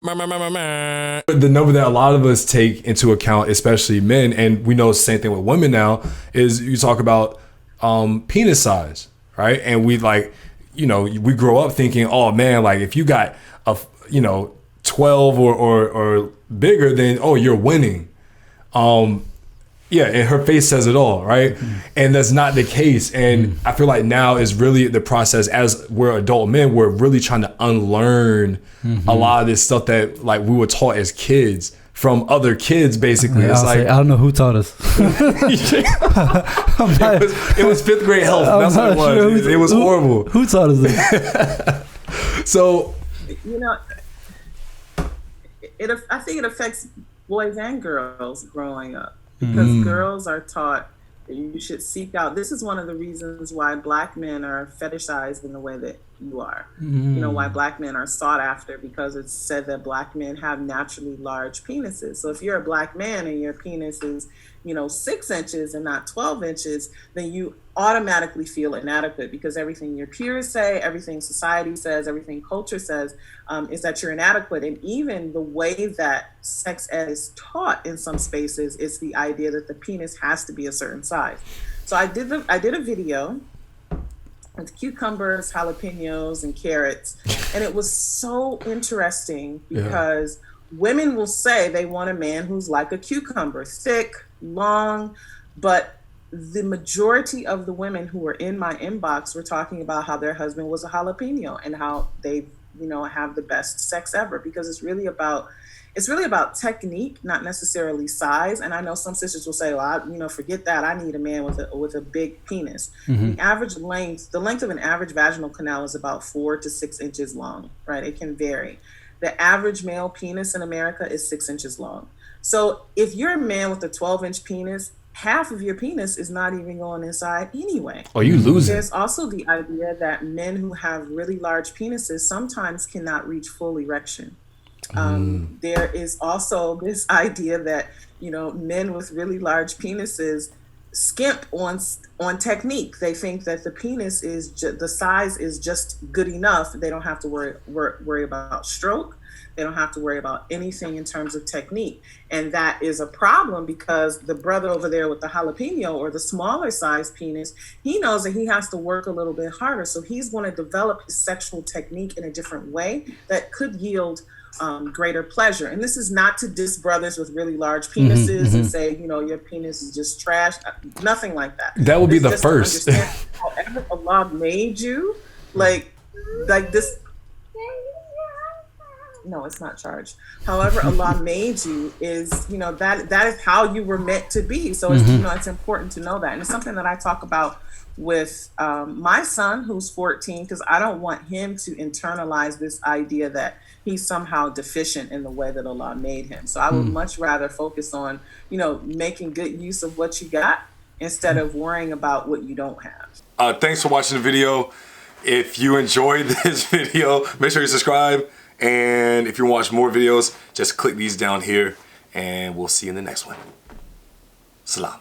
The number that a lot of us take into account, especially men, and we know it's the same thing with women now, is you talk about penis size, right? And we we grow up thinking, oh man, like if you got 12 or bigger, then oh, you're winning. Yeah, and her face says it all, right? And that's not the case. And I feel like now is really the process. As we're adult men, we're really trying to unlearn a lot of this stuff that like we were taught as kids from other kids, basically. It's like, I don't know who taught us. it was fifth grade health. That's what it was. It was horrible. Who taught us this? So, I think it affects boys and girls growing up. Because girls are taught that you should seek out. This is one of the reasons why black men are fetishized in the way that you are. You know, why black men are sought after, because it's said that black men have naturally large penises. So if you're a black man and your penis is, 6 inches and not 12 inches, then you automatically feel inadequate, because everything your peers say, everything society says, everything culture says is that you're inadequate. And even the way that sex ed is taught in some spaces is the idea that the penis has to be a certain size. So I did a video with cucumbers, jalapenos, and carrots, and it was so interesting because women will say they want a man who's like a cucumber, thick, long, but the majority of the women who were in my inbox were talking about how their husband was a jalapeno and how they, have the best sex ever, because it's really about technique, not necessarily size. And I know some sisters will say, well, forget that. I need a man with a big penis. The length of an average vaginal canal is about 4 to 6 inches long, right? It can vary. The average male penis in America is 6 inches long. So if you're a man with a 12-inch penis, half of your penis is not even going inside anyway. Oh, you lose it. There's also the idea that men who have really large penises sometimes cannot reach full erection. There is also this idea that, men with really large penises skimp on technique. They think that the penis is the size is just good enough. They don't have to worry about stroke. They don't have to worry about anything in terms of technique. And that is a problem, because the brother over there with the jalapeno or the smaller size penis, he knows that he has to work a little bit harder. So he's going to develop his sexual technique in a different way that could yield greater pleasure. And this is not to diss brothers with really large penises and say, your penis is just trash. Nothing like that. That would be the first. However Allah made you, like this. No, it's not charged. However Allah made you is, that is how you were meant to be. So it's, it's important to know that. And it's something that I talk about with my son, who's 14, because I don't want him to internalize this idea that he's somehow deficient in the way that Allah made him. So I would much rather focus on, making good use of what you got instead of worrying about what you don't have. Thanks for watching the video. If you enjoyed this video, make sure you subscribe. And if you want to watch more videos, just click these down here, and we'll see you in the next one. Salam.